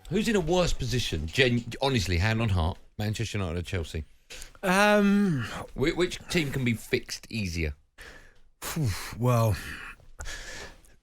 Who's in a worse position? Honestly, hand on heart, Manchester United or Chelsea? Which team can be fixed easier? Well,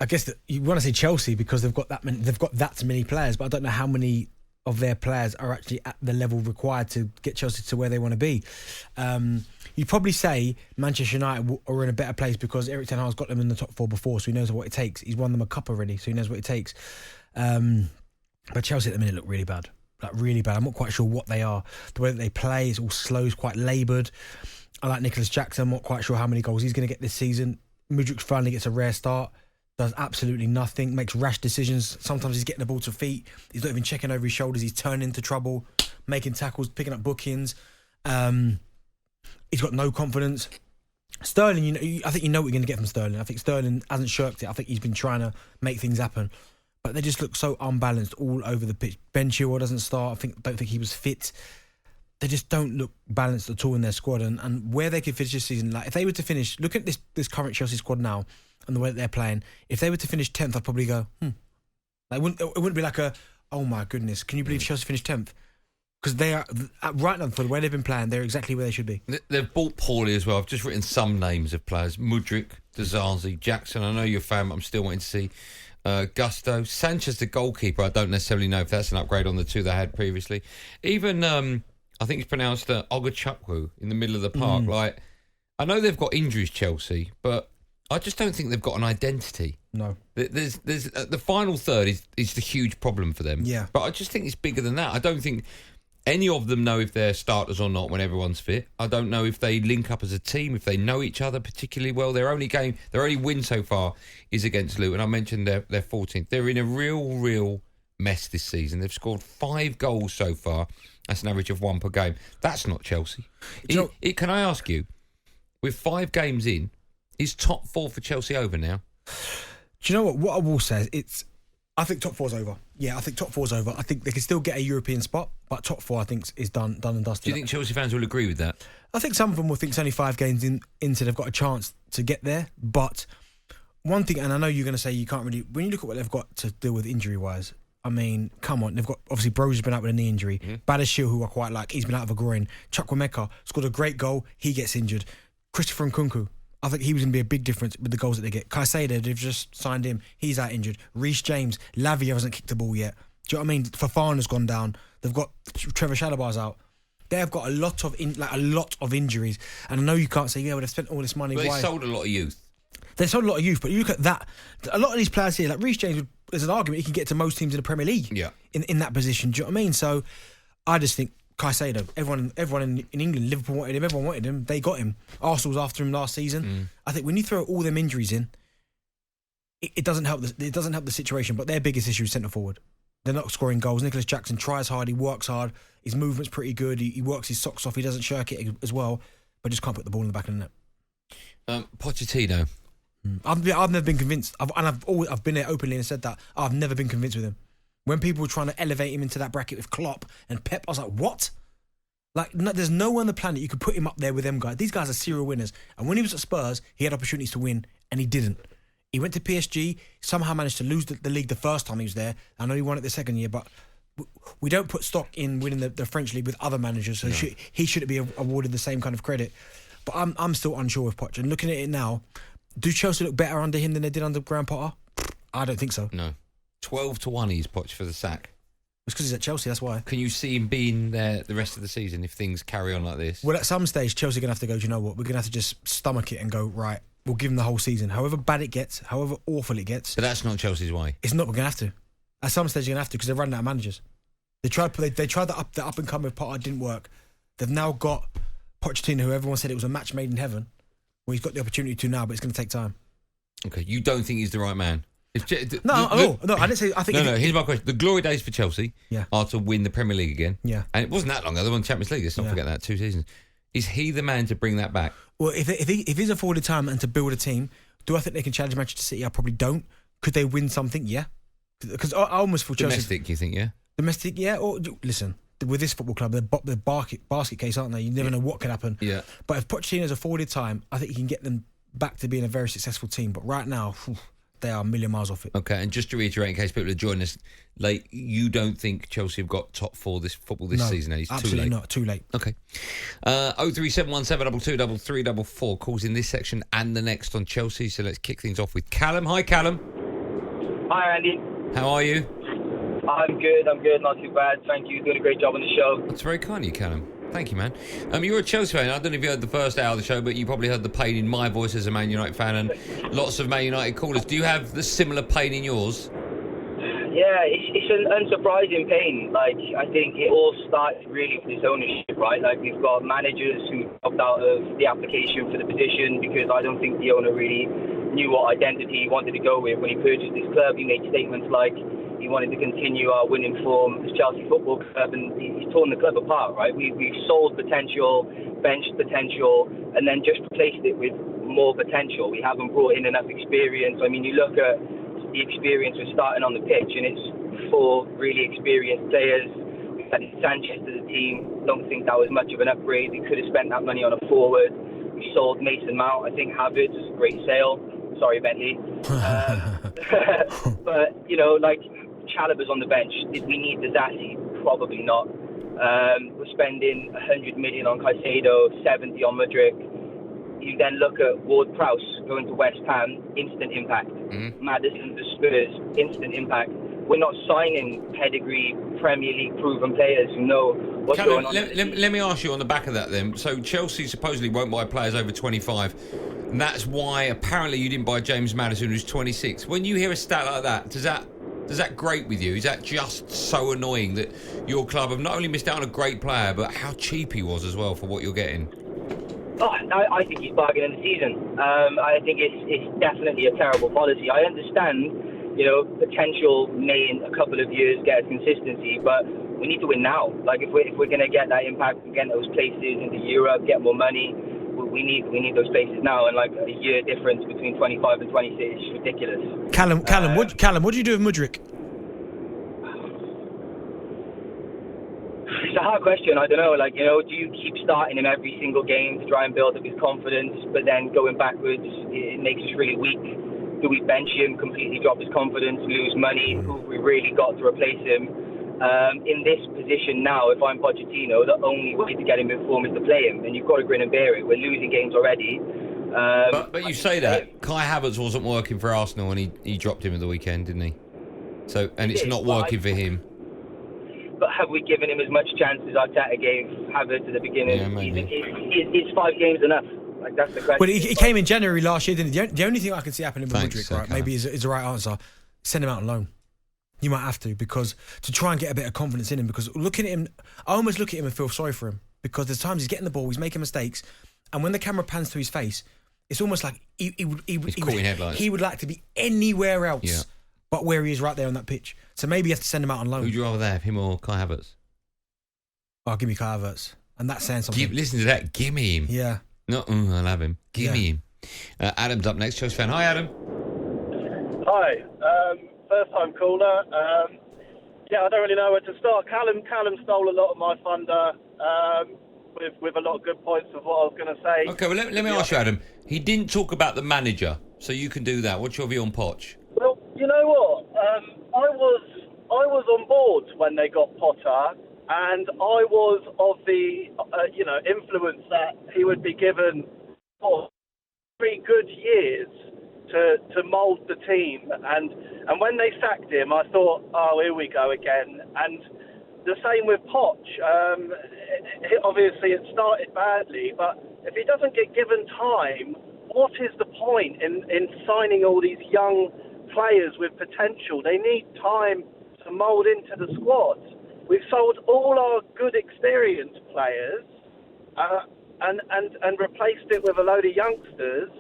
I guess that you want to say Chelsea because they've got that many players, but I don't know how many of their players are actually at the level required to get Chelsea to where they want to be. You'd probably say Manchester United are in a better place because Erik ten Hag's got them in the top 4 before, so he knows what it takes. He's won them a cup already, so he knows what it takes. But Chelsea at the minute look really bad. Like, really bad. I'm not quite sure what they are. The way that they play is all slow, it's quite laboured. I like Nicholas Jackson. I'm not quite sure how many goals he's going to get this season. Mudryk finally gets a rare start. Does absolutely nothing. Makes rash decisions. Sometimes he's getting the ball to feet. He's not even checking over his shoulders. He's turning into trouble, making tackles, picking up bookings. He's got no confidence. Sterling, I think you know what you're going to get from Sterling. I think Sterling hasn't shirked it. I think he's been trying to make things happen. But they just look so unbalanced all over the pitch. Ben Chilwell doesn't start. Don't think he was fit. They just don't look balanced at all in their squad. And where they could finish this season, like if they were to finish, look at this current Chelsea squad now and the way that they're playing. If they were to finish 10th, I'd probably go, Like, it wouldn't be like oh my goodness, can you believe Chelsea finished 10th? Because they are, right now, for the way they've been playing, they're exactly where they should be. They've bought poorly as well. I've just written some names of players. Mudryk, Dizazi, Jackson. I know you're a fan, but I'm still wanting to see Gusto. Sanchez, the goalkeeper. I don't necessarily know if that's an upgrade on the two they had previously. Even, I think it's pronounced Ogachukwu in the middle of the park. Like, I know they've got injuries, Chelsea, but I just don't think they've got an identity. No. There's the final third is the huge problem for them. Yeah. But I just think it's bigger than that. I don't think any of them know if they're starters or not when everyone's fit. I don't know if they link up as a team, if they know each other particularly well. Their only win so far is against Luton. I mentioned they're 14th. They're in a real mess this season. They've scored 5 goals so far. That's an average of 1 per game. That's not Chelsea. Can I ask you, with 5 games in, is top 4 for Chelsea over now? Do you know what? What I will say is I think top 4's over. Yeah, I think top 4's over. I think they can still get a European spot, but top 4 I think is done and dusted. Do you think Chelsea fans will agree with that? I think some of them will think it's only 5 games into they've got a chance to get there. But one thing, and I know you're going to say you can't really, when you look at what they've got to deal with injury-wise, I mean, come on, they've got, obviously, Brozo's been out with a knee injury. Badashil, who I quite like, he's been out of a groin. Chukwuemeka scored a great goal, he gets injured. Christopher Nkunku, I think he was going to be a big difference with the goals that they get. Caicedo, they've just signed him. He's out injured. Reece James, Lavia hasn't kicked the ball yet. Do you know what I mean? Fofana's gone down. They've got Trevor Chalobah's out. They've got a lot of injuries. And I know you can't say, they've spent all this money. But they sold a lot of youth. They sold a lot of youth, but you look at that. A lot of these players here, like Reece James, there's an argument he can get to most teams in the Premier League. Yeah. In that position. Do you know what I mean? So I just think Caicedo, everyone in England, Liverpool wanted him, everyone wanted him, they got him. Arsenal was after him last season. I think when you throw all them injuries in, it doesn't help the situation, but their biggest issue is centre forward. They're not scoring goals. Nicholas Jackson tries hard, he works hard, his movement's pretty good, he works his socks off, he doesn't shirk it as well, but just can't put the ball in the back of the net. Pochettino. I've never been convinced. I've been there openly and said that. I've never been convinced with him. When people were trying to elevate him into that bracket with Klopp and Pep, I was like, what? Like, no, there's no one on the planet you could put him up there with them guys. These guys are serial winners. And when he was at Spurs, he had opportunities to win, and he didn't. He went to PSG, somehow managed to lose the league the first time he was there. I know he won it the second year, but we don't put stock in winning the French league with other managers, so no. He shouldn't be awarded the same kind of credit. But I'm still unsure with Poch. And looking at it now, do Chelsea look better under him than they did under Graham Potter? I don't think so. No. 12-1 he's Poch for the sack. It's because he's at Chelsea, that's why. Can you see him being there the rest of the season if things carry on like this? Well, at some stage, Chelsea are going to have to go, do you know what? We're going to have to just stomach it and go, right, we'll give him the whole season. However bad it gets, however awful it gets. But that's not Chelsea's way. It's not, we're going to have to. At some stage, you're going to have to because they're running out of managers. They tried the up and coming with Potter, it didn't work. They've now got Pochettino, who everyone said it was a match made in heaven. Well, he's got the opportunity to now, but it's going to take time. Okay, you don't think he's the right man? No, I didn't say. I think. No. Here's my question: the glory days for Chelsea are to win the Premier League again. Yeah, and it wasn't that long ago. They won the Champions League. Let's not forget that 2 seasons. Is he the man to bring that back? Well, if he's afforded time and to build a team, do I think they can challenge Manchester City? I probably don't. Could they win something? Yeah, because I almost feel Chelsea. Domestic, you think? Yeah. Domestic, yeah. Or listen, with this football club, they're basket case, aren't they? You never know what can happen. Yeah. But if Pochettino's afforded time, I think he can get them back to being a very successful team. But right now, they are a million miles off it. Okay, and just to reiterate, in case people are joining us late, you don't think Chelsea have got top four this season? It's absolutely too late. not. Too late. Okay. 03717223344 calls in this section and the next on Chelsea. So let's kick things off with Callum. Hi, Callum. Hi, Andy. How are you? I'm good. Not too bad. Thank you. Doing a great job on the show. That's very kind of you, Callum. Thank you, man. You're a Chelsea fan. I don't know if you heard the first hour of the show, but you probably heard the pain in my voice as a Man United fan and lots of Man United callers. Do you have the similar pain in yours? Yeah, it's an unsurprising pain. Like, I think it all starts really with this ownership, right? Like, we've got managers who dropped out of the application for the position because I don't think the owner really knew what identity he wanted to go with. When he purchased this club, he made statements like he wanted to continue our winning form as Chelsea Football Club, and he's torn the club apart, right? We've sold potential, benched potential, and then just replaced it with more potential. We haven't brought in enough experience. I mean, you look at the experience we're starting on the pitch, and it's 4 really experienced players. We've had Sanchez to the team. Don't think that was much of an upgrade. We could have spent that money on a forward. We sold Mason Mount. I think Havertz was a great sale. Sorry, Bentley. But, you know, like, Chalobah's on the bench. Did we need Disasi? Probably not. We're spending 100 million on Caicedo, 70 on Mudryk. You then look at Ward-Prowse going to West Ham, instant impact. Maddison to Spurs, instant impact. We're not signing pedigree, Premier League proven players who know what's going on. Let me ask you on the back of that then. So Chelsea supposedly won't buy players over 25. And that's why apparently you didn't buy James Maddison, who's 26. When you hear a stat like that, does that grate with you? Is that just so annoying that your club have not only missed out on a great player, but how cheap he was as well for what you're getting? Oh, I think he's bargaining the season. I think it's definitely a terrible policy. I understand, you know, potential may in a couple of years get consistency, but we need to win now. Like, if we're going to get that impact, get those places into Europe, get more money, we need those places now. And like a year difference between 25 and 26 is ridiculous. Callum, what do you do with Mudryk? It's a hard question. I don't know. Like, you know, do you keep starting him every single game to try and build up his confidence, but then going backwards, it makes us really weak? Do we bench him, completely drop his confidence, lose money? Who we really got to replace him? In this position now, if I'm Pochettino, the only way to get him in form is to play him, and you've got to grin and bear it. We're losing games already. But you say that Kai Havertz wasn't working for Arsenal, and he dropped him at the weekend, didn't he? So, and it's not working for him. But have we given him as much chance as Arteta gave Havertz at the beginning? Yeah, maybe. Is 5 games enough? Like, that's the question. Well, he came in January last year, didn't he? The only thing I can see happening with Mudryk, right, Callum. maybe is the right answer. Send him out on loan. You might have to, because to try and get a bit of confidence in him. Because looking at him, I almost look at him and feel sorry for him, because there's times he's getting the ball, he's making mistakes, and when the camera pans to his face, it's almost like he would like to be anywhere else, but where he is right there on that pitch. So maybe you have to send him out on loan. Who'd you rather have, him or Kai Havertz? Oh, give me Kai Havertz, and that's saying something. Listen to that. Give me him. Yeah. No, I'll have him. Give me him. Adam's up next. Chelsea fan. Hi, Adam. Hi. First time caller. I don't really know where to start. Callum stole a lot of my thunder with a lot of good points of what I was going to say. Okay, well, let me ask you, Adam. He didn't talk about the manager, so you can do that. What's your view on Poch? Well, you know what? I was on board when they got Potter, and I was of the influence that he would be given 3 good years to mould the team, and when they sacked him, I thought, oh, here we go again. And the same with Poch. Obviously, it started badly, but if he doesn't get given time, what is the point in signing all these young players with potential? They need time to mould into the squad. We've sold all our good experienced players and replaced it with a load of youngsters.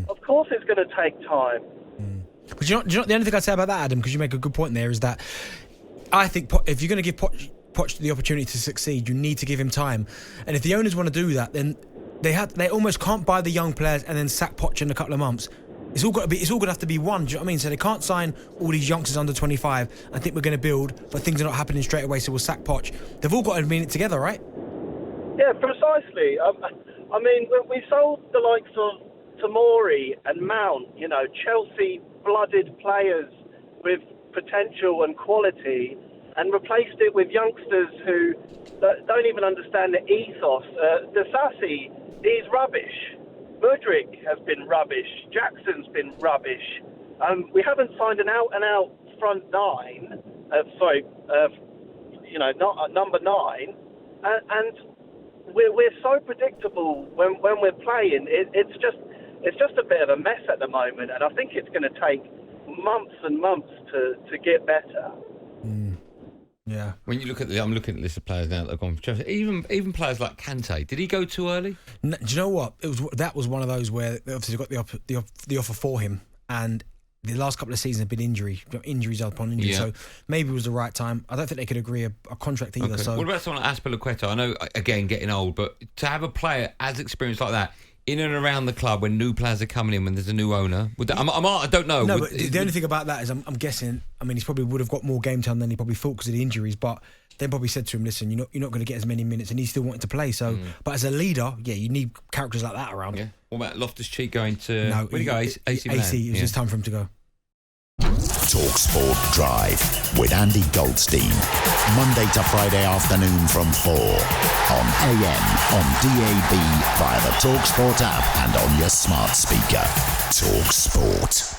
Of course it's going to take time. But do you know the only thing I'd say about that, Adam, because you make a good point there, is that I think if you're going to give Poch the opportunity to succeed, you need to give him time. And if the owners want to do that, then they almost can't buy the young players and then sack Poch in a couple of months. It's all going to have to be one. Do you know what I mean? So they can't sign all these youngsters under 25 and think we're going to build, but things are not happening straight away, so we'll sack Poch. They've all got to mean it together, right? Yeah, precisely. I mean, we sold the likes of Tomori and Mount, Chelsea cold-blooded players with potential and quality and replaced it with youngsters who don't even understand the ethos. Dasasi, he's rubbish. Mudryk has been rubbish. Jackson's been rubbish. We haven't signed an out-and-out front nine. Not number 9. And we're so predictable when we're playing. It's just a bit of a mess at the moment, and I think it's going to take months and months to get better. Yeah. When you look at I'm looking at the list of players now that have gone for Chelsea. Even players like Kante. Did he go too early? No, do you know what? That was one of those where they obviously got the offer for him, and the last couple of seasons have been injuries upon injuries. So maybe it was the right time. I don't think they could agree a contract either. Okay. So what about someone like Azpilicueta? I know, again, getting old, but to have a player as experienced like that in and around the club when new players are coming in, when there's a new owner, I don't know. No, but the only thing about that is I'm guessing. I mean, he probably would have got more game time than he probably thought because of the injuries, but they probably said to him, "Listen, you're not going to get as many minutes," and he still wanted to play. So, but as a leader, you need characters like that around. Yeah. What about Loftus-Cheek going to? No, where did he go? AC Milan. It was just time for him to go. talkSPORT Drive with Andy Goldstein. Monday to Friday afternoon from 4 on AM, on DAB, via the talkSPORT app and on your smart speaker. talkSPORT.